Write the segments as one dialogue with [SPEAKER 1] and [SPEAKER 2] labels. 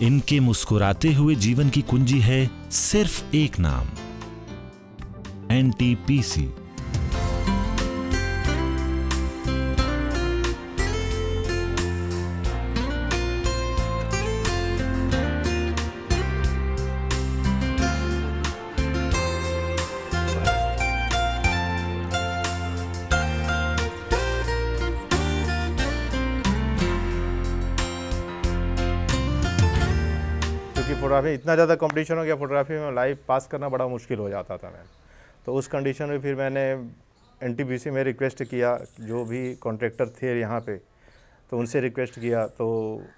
[SPEAKER 1] इनके मुस्कुराते हुए जीवन की कुंजी है सिर्फ एक नाम, एनटीपीसी।
[SPEAKER 2] फोटोग्राफी इतना ज़्यादा कंपटीशन हो गया, फोटोग्राफी में लाइव पास करना बड़ा मुश्किल हो जाता था मैम। तो उस कंडीशन में फिर मैंने एनटीपीसी में रिक्वेस्ट किया, जो भी कॉन्ट्रैक्टर थे यहाँ पे, तो उनसे रिक्वेस्ट किया। तो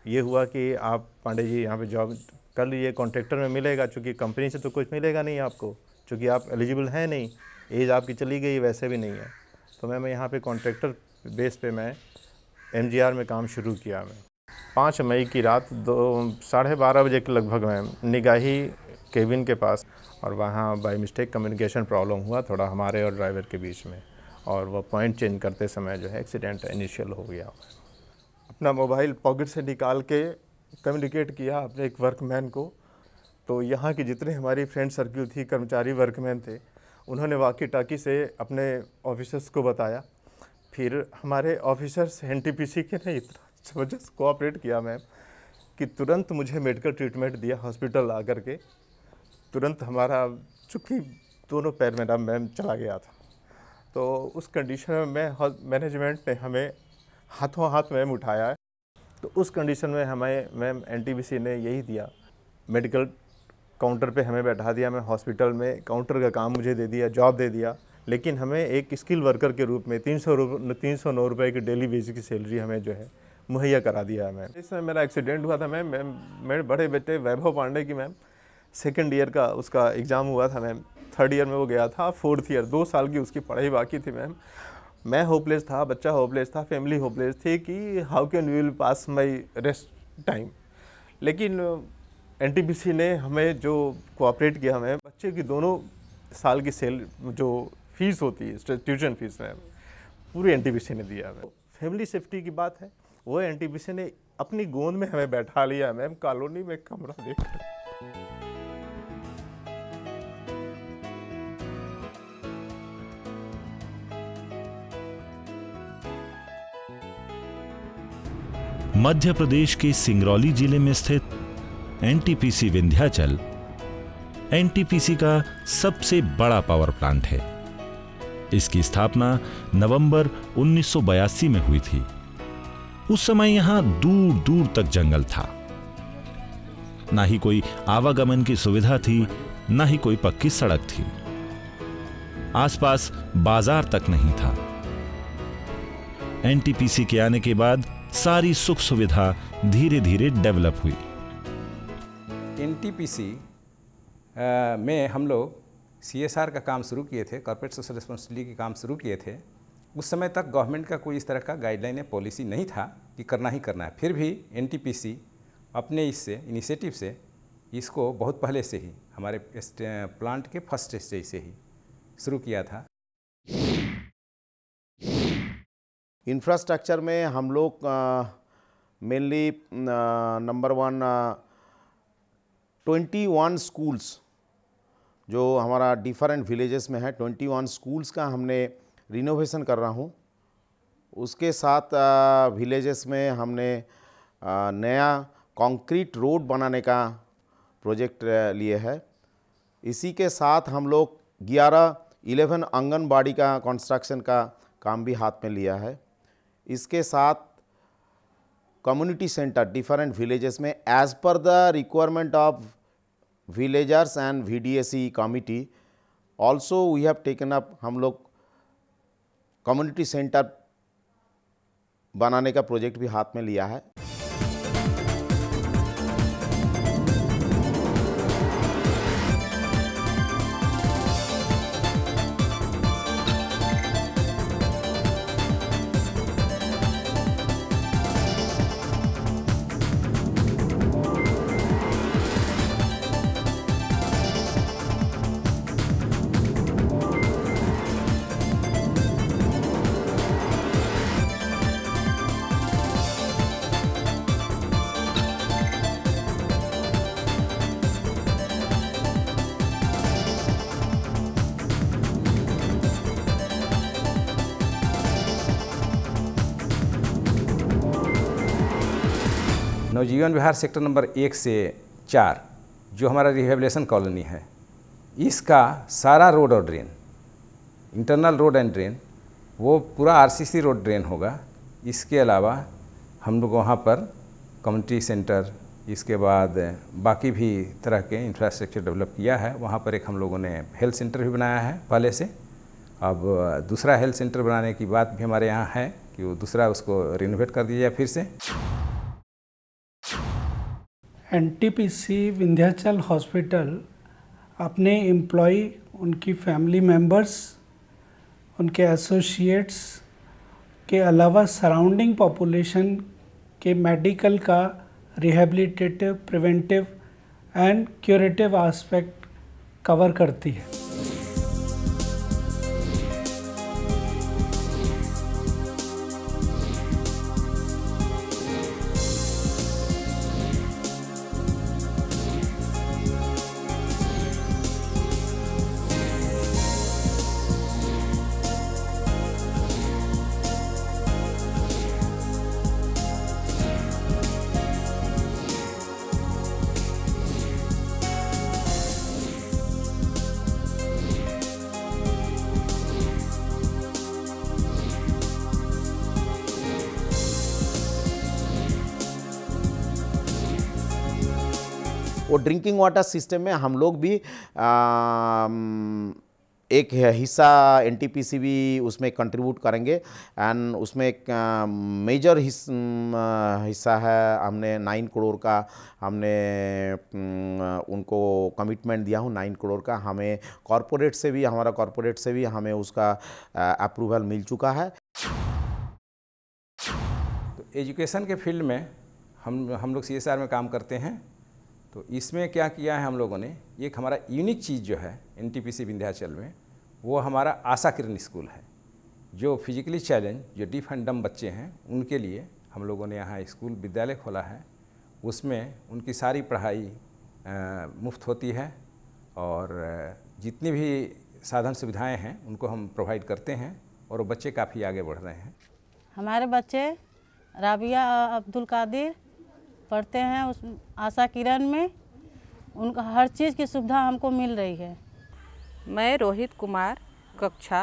[SPEAKER 2] ये हुआ कि आप पांडे जी यहाँ पे जॉब कर लीजिए, कॉन्ट्रैक्टर में मिलेगा, चूँकि कंपनी से तो कुछ मिलेगा नहीं आपको, चूँकि आप एलिजिबल हैं नहीं, एज आपकी चली गई वैसे भी नहीं है। तो मैं यहाँ पे कॉन्ट्रैक्टर बेस पे मैं एमजीआर में काम शुरू किया। मैं 5 मई की रात 12:30 बजे के लगभग मैं निगाही केबिन के पास, और वहाँ बाय मिस्टेक कम्युनिकेशन प्रॉब्लम हुआ थोड़ा हमारे और ड्राइवर के बीच में, और वो पॉइंट चेंज करते समय जो है एक्सीडेंट इनिशियल हो गया। अपना मोबाइल पॉकेट से निकाल के कम्युनिकेट किया अपने एक वर्कमैन को। तो यहाँ की जितने हमारी फ्रेंड सर्किल थी, कर्मचारी वर्कमैन थे, उन्होंने वाकी टाकी से अपने ऑफिसर्स को बताया। फिर हमारे ऑफिसर्स एनटीपीसी के ने इतना ज़बरदस्त कोऑपरेट किया मैम कि तुरंत मुझे मेडिकल ट्रीटमेंट दिया हॉस्पिटल आकर के। तुरंत हमारा, चूँकि दोनों पैर मेरा मैम चला गया था, तो उस कंडीशन में मैनेजमेंट ने हमें हाथों हाथ मैम उठाया है। तो उस कंडीशन में हमें मैम एनटीपीसी ने यही दिया, मेडिकल काउंटर पे हमें बैठा दिया। मैं हॉस्पिटल में काउंटर का काम मुझे दे दिया, जॉब दे दिया, लेकिन हमें एक स्किल वर्कर के रूप में 309 रुपये की डेली बेसिस की सैलरी हमें जो है मुहैया करा दिया है मैम। इसमें मेरा एक्सीडेंट हुआ था मैम, मेरे बड़े बेटे वैभव पांडे की मैम सेकेंड ईयर का उसका एग्ज़ाम हुआ था मैम, 3rd ईयर में वो गया था, 4th ईयर 2 साल की उसकी पढ़ाई बाकी थी मैम। मैं होपलेस था, बच्चा होपलेस था, फैमिली होपलेस थी कि how can we will pass my rest time. लेकिन एनटीपीसी ने हमें जो कोऑपरेट किया, हमें बच्चे की 2 साल की जो फीस होती है ट्यूशन फीस मैम, पूरी एनटीपीसी ने दिया मैम। फैमिली सेफ्टी की बात है, वो एनटीपीसी ने अपनी गोद में हमें बैठा लिया मैम, कॉलोनी में कमरा देकर।
[SPEAKER 1] मध्य प्रदेश के सिंगरौली जिले में स्थित एनटीपीसी विंध्याचल एनटीपीसी का सबसे बड़ा पावर प्लांट है। इसकी स्थापना नवंबर 1982 में हुई थी। उस समय यहां दूर दूर तक जंगल था, ना ही कोई आवागमन की सुविधा थी, ना ही कोई पक्की सड़क थी, आसपास बाजार तक नहीं था। एनटीपीसी के आने के बाद सारी सुख सुविधा धीरे धीरे डेवलप हुई।
[SPEAKER 3] एनटीपीसी में हम लोग सीएसआर का काम शुरू किए थे, कॉर्पोरेट सोशल रिस्पॉन्सिबिलिटी के काम शुरू किए थे। उस समय तक गवर्नमेंट का कोई इस तरह का गाइडलाइन या पॉलिसी नहीं था कि करना ही करना है। फिर भी एनटीपीसी अपने इससे इनिशिएटिव से इसको बहुत पहले से ही हमारे प्लांट के फर्स्ट स्टेज से ही शुरू किया था।
[SPEAKER 4] इंफ्रास्ट्रक्चर में हम लोग मेनली नंबर 1 21 स्कूल्स जो हमारा डिफरेंट विलेजेस में है, 21 स्कूल्स का हमने रिनोवेशन कर रहा हूँ। उसके साथ विलेजेस में हमने नया कंक्रीट रोड बनाने का प्रोजेक्ट लिए है। इसी के साथ हम लोग 11 आंगनबाड़ी का कंस्ट्रक्शन का काम भी हाथ में लिया है। इसके साथ कम्युनिटी सेंटर डिफरेंट विलेजेस में as per the requirement of villagers and VDSE committee also we have taken up, हम लोग कम्युनिटी सेंटर बनाने का प्रोजेक्ट भी हाथ में लिया है।
[SPEAKER 3] नवजीवन विहार सेक्टर नंबर 1 से 4 जो हमारा रिहेबिलिटेशन कॉलोनी है, इसका सारा रोड और drain, internal road and drain, वो पूरा आरसीसी रोड ड्रेन होगा। इसके अलावा हम लोग वहाँ पर कम्युनिटी सेंटर, इसके बाद बाकी भी तरह के इंफ्रास्ट्रक्चर डेवलप किया है। वहाँ पर एक हम लोगों ने हेल्थ सेंटर भी बनाया है पहले से। अब दूसरा हेल्थ सेंटर बनाने की बात भी हमारे यहाँ है कि वो दूसरा उसको रिनोवेट कर दिया जाए फिर से।
[SPEAKER 5] एनटीपीसी विंध्याचल हॉस्पिटल अपने एम्प्लॉय, उनकी फैमिली मेंबर्स, उनके एसोसिएट्स के अलावा सराउंडिंग पॉपुलेशन के मेडिकल का rehabilitative, preventive and curative aspect cover करती है।
[SPEAKER 4] वो ड्रिंकिंग वाटर सिस्टम में हम लोग भी एक हिस्सा एनटीपीसी भी उसमें कंट्रीब्यूट करेंगे। एंड उसमें एक मेजर हिस्सा है, हमने 9 करोड़ का हमने उनको कमिटमेंट दिया हूँ। 9 करोड़ का हमें कॉरपोरेट से भी, हमारा कॉरपोरेट से भी हमें उसका अप्रूवल मिल चुका है।
[SPEAKER 3] तो एजुकेशन के फील्ड में हम लोग CSR में काम करते हैं। तो इसमें क्या किया है हम लोगों ने, एक हमारा यूनिक चीज़ जो है एनटीपीसी विंध्याचल में, वो हमारा आशा किरण स्कूल है। जो फिजिकली चैलेंज, जो डीफ एंड डम बच्चे हैं, उनके लिए हम लोगों ने यहाँ स्कूल विद्यालय खोला है। उसमें उनकी सारी पढ़ाई मुफ्त होती है और जितनी भी साधन सुविधाएं हैं उनको हम प्रोवाइड करते हैं और वो बच्चे काफ़ी आगे बढ़ रहे हैं।
[SPEAKER 6] हमारे बच्चे राबिया अब्दुल कादिर पढ़ते हैं उस आशा किरण में, उनका हर चीज़ की सुविधा हमको मिल रही है।
[SPEAKER 7] मैं रोहित कुमार कक्षा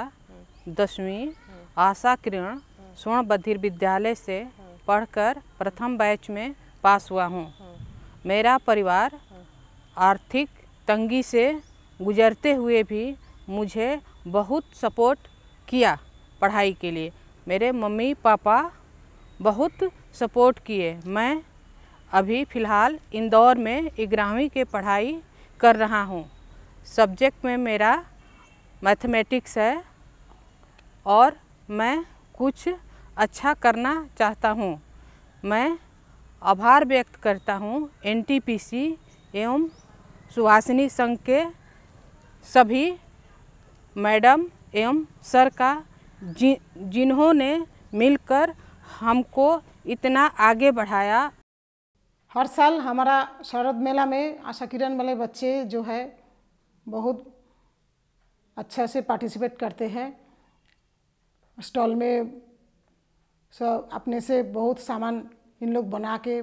[SPEAKER 7] 10वीं आशा किरण स्वर्ण बधिर विद्यालय से पढ़कर प्रथम बैच में पास हुआ हूँ। मेरा परिवार आर्थिक तंगी से गुजरते हुए भी मुझे बहुत सपोर्ट किया पढ़ाई के लिए। मेरे मम्मी पापा बहुत सपोर्ट किए। मैं अभी फ़िलहाल इंदौर में 11वीं की पढ़ाई कर रहा हूँ। सब्जेक्ट में मेरा मैथमेटिक्स है और मैं कुछ अच्छा करना चाहता हूँ। मैं आभार व्यक्त करता हूँ एनटीपीसी एवं सुहासिनी संघ के सभी मैडम एवं सर का, जिन्होंने मिलकर हमको इतना आगे बढ़ाया।
[SPEAKER 8] हर साल हमारा शरद मेला में आशा किरण वाले बच्चे जो है बहुत अच्छा से पार्टिसिपेट करते हैं। स्टॉल में सब अपने से बहुत सामान इन लोग बना के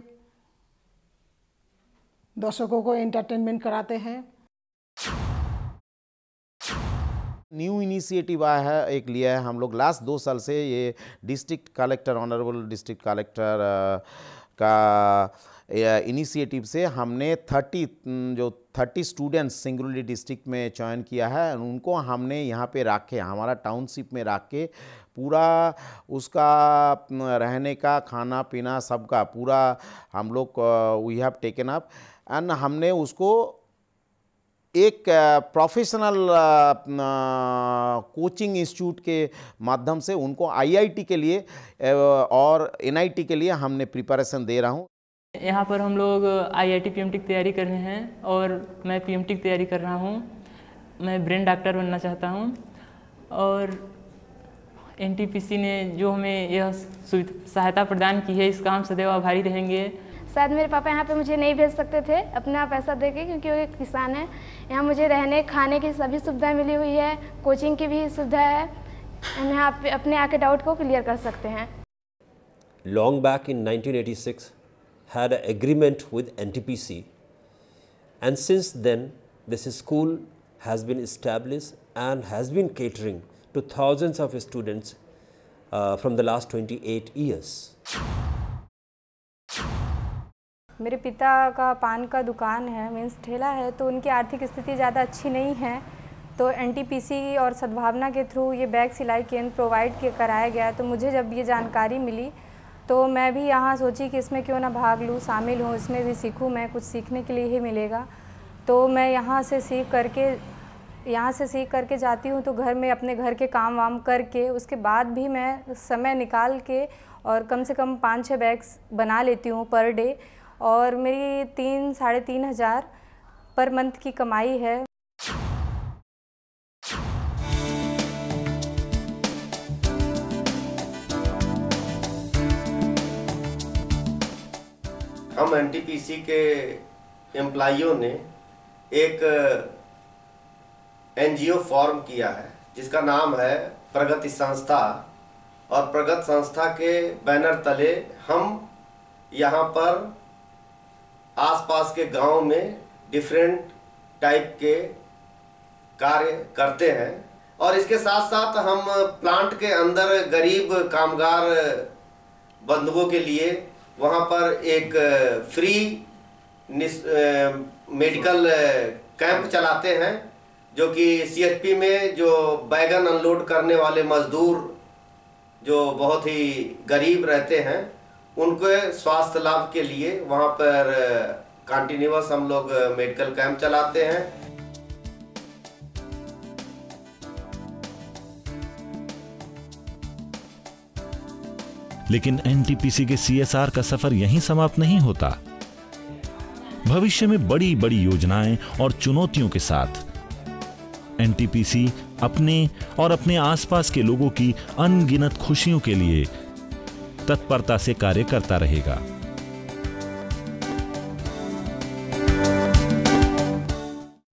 [SPEAKER 8] दर्शकों को एंटरटेनमेंट कराते हैं।
[SPEAKER 4] न्यू इनिशिएटिव आया है, एक लिया है हम लोग लास्ट 2 साल से। ये district collector, honourable district collector का इनिशिएटिव से हमने 30 स्टूडेंट्स सिंगरौली डिस्ट्रिक्ट में चयन किया है। उनको हमने यहाँ पे रखे, हमारा टाउनशिप में रख के पूरा उसका रहने का, खाना पीना सबका पूरा हम लोग we have taken up. And हमने उसको एक प्रोफेशनल कोचिंग इंस्टीट्यूट के माध्यम से उनको IIT के लिए और NIT के लिए हमने प्रिपरेशन दे रहा हूँ।
[SPEAKER 9] यहाँ पर हम लोग IIT PMT की तैयारी कर रहे हैं और मैं PMT की तैयारी कर रहा हूँ। मैं ब्रेन डॉक्टर बनना चाहता हूँ और NTPC ने जो हमें यह सहायता प्रदान की है, इसका हम सदैव आभारी रहेंगे।
[SPEAKER 10] शायद मेरे पापा यहाँ पे मुझे नहीं भेज सकते थे अपना पैसा देके, क्योंकि वो एक किसान है। यहाँ मुझे रहने खाने की सभी सुविधाएं मिली हुई है, कोचिंग की भी सुविधा है। हम यहाँ पे अपने आके डाउट को क्लियर कर सकते हैं।
[SPEAKER 11] Long back in 1986, had an agreement with NTPC, and since then this school has been established and has been catering to thousands of students from the last 28 years.
[SPEAKER 12] मेरे पिता का पान का दुकान है, मीन्स ठेला है, तो उनकी आर्थिक स्थिति ज़्यादा अच्छी नहीं है, तो एनटीपीसी और सद्भावना के थ्रू ये बैग सिलाई केंद्र प्रोवाइड कराया गया। तो मुझे जब ये जानकारी मिली तो मैं भी यहाँ सोची कि इसमें क्यों ना भाग लूँ, शामिल हूँ, इसमें भी सीखूँ, मैं कुछ सीखने के लिए ही मिलेगा। तो मैं यहाँ से सीख करके जाती हूँ, तो घर में अपने घर के काम वाम करके उसके बाद भी मैं समय निकाल के और कम से कम 5-6 बैग्स बना लेती हूँ पर डे, और मेरी 3-3.5 हज़ार पर मंथ की कमाई है।
[SPEAKER 13] हम एनटीपीसी के एम्प्लॉइयों ने एक एनजीओ फॉर्म किया है जिसका नाम है प्रगति संस्था, और प्रगति संस्था के बैनर तले हम यहाँ पर आसपास के गांव में डिफरेंट टाइप के कार्य करते हैं, और इसके साथ साथ हम प्लांट के अंदर गरीब कामगार बंधुओं के लिए वहाँ पर एक फ्री मेडिकल कैंप चलाते हैं, जो कि सीएचपी में जो बैगन अनलोड करने वाले मजदूर जो बहुत ही गरीब रहते हैं उनके स्वास्थ्य लाभ के लिए वहाँ पर कंटिन्यूअस हम लोग मेडिकल कैंप चलाते हैं।
[SPEAKER 1] लेकिन एनटीपीसी के सीएसआर का सफर यहीं समाप्त नहीं होता। भविष्य में बड़ी बड़ी योजनाएं और चुनौतियों के साथ एनटीपीसी अपने और अपने आसपास के लोगों की अनगिनत खुशियों के लिए तत्परता से कार्य करता रहेगा।